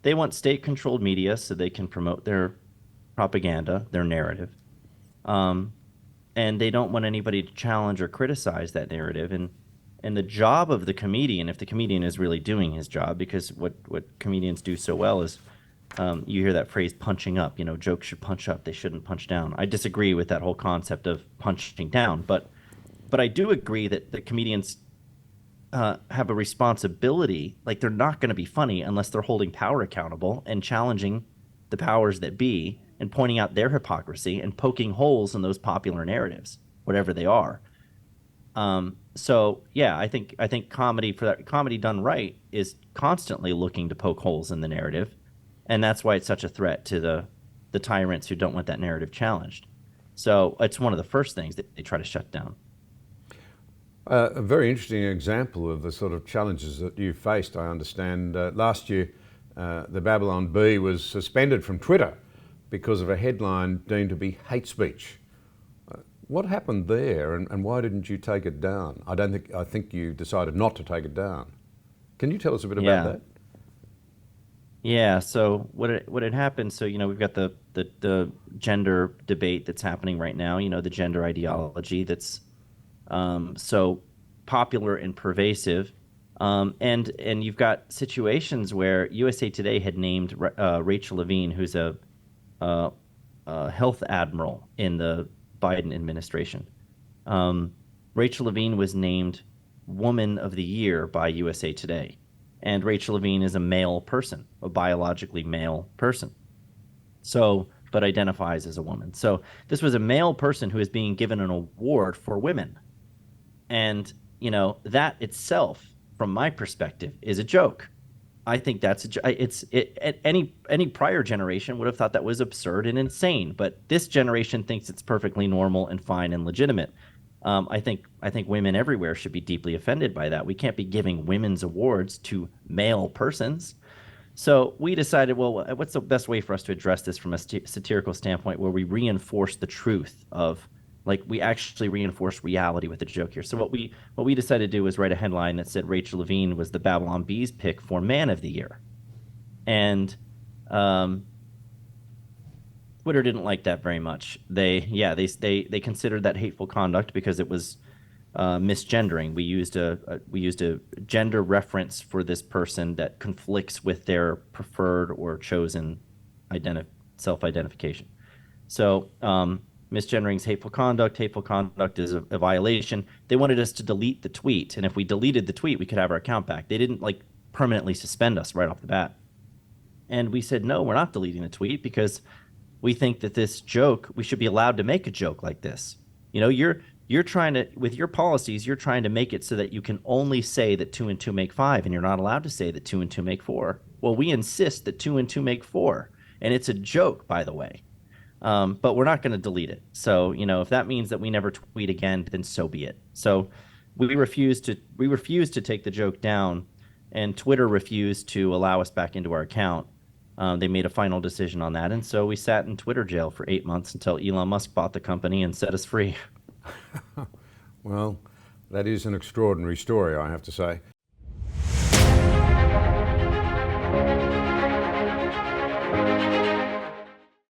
they want state-controlled media so they can promote their propaganda, their narrative. Um, and they don't want anybody to challenge or criticize that narrative. And the job of the comedian, if the comedian is really doing his job, because what comedians do so well is you hear that phrase punching up. Jokes should punch up, they shouldn't punch down. I disagree with that whole concept of punching down, but I do agree that the comedians have a responsibility. Like, they're not going to be funny unless they're holding power accountable and challenging the powers that be and pointing out their hypocrisy and poking holes in those popular narratives, whatever they are. So yeah, I think comedy done right is constantly looking to poke holes in the narrative, and that's why it's such a threat to the tyrants who don't want that narrative challenged. So it's one of the first things that they try to shut down. A very interesting example of the sort of challenges that you faced, I understand. Last year, the Babylon Bee was suspended from Twitter because of a headline deemed to be hate speech. What happened there, and why didn't you take it down? I think you decided not to take it down. Can you tell us a bit about Yeah, that? yeah. So what had happened? So we've got the gender debate that's happening right now. The gender ideology that's so popular and pervasive. And you've got situations where USA Today had named Rachel Levine, who's a, a health admiral in the Biden administration. Um, Rachel Levine was named Woman of the Year by USA Today. And Rachel Levine is a male person, a biologically male person. So, but identifies as a woman. So this was a male person who is being given an award for women. And, that itself, from my perspective, is a joke. I think that's any prior generation would have thought that was absurd and insane, but this generation thinks it's perfectly normal and fine and legitimate. I think women everywhere should be deeply offended by that. We can't be giving women's awards to male persons. So we decided, well, what's the best way for us to address this from a satirical standpoint, where we reinforce the truth of, like, we actually reinforce reality with a joke here. So what we decided to do was write a headline that said Rachel Levine was the Babylon Bee's pick for Man of the Year, and um, Twitter didn't like that very much. They considered that hateful conduct because it was misgendering. We used a gender reference for this person that conflicts with their preferred or chosen self-identification. So misgendering is hateful conduct. Hateful conduct is a violation. They wanted us to delete the tweet, and if we deleted the tweet, we could have our account back. They didn't like permanently suspend us right off the bat. And we said, no, we're not deleting the tweet because we think that this joke, we should be allowed to make a joke like this. You're trying to, with your policies, you're trying to make it so that you can only say that two and two make five, and you're not allowed to say that two and two make four. Well, we insist that two and two make four, and it's a joke, by the way. But we're not going to delete it. So, if that means that we never tweet again, then so be it. So we refused to take the joke down, and Twitter refused to allow us back into our account. They made a final decision on that, and so we sat in Twitter jail for 8 months until Elon Musk bought the company and set us free. Well, that is an extraordinary story, I have to say.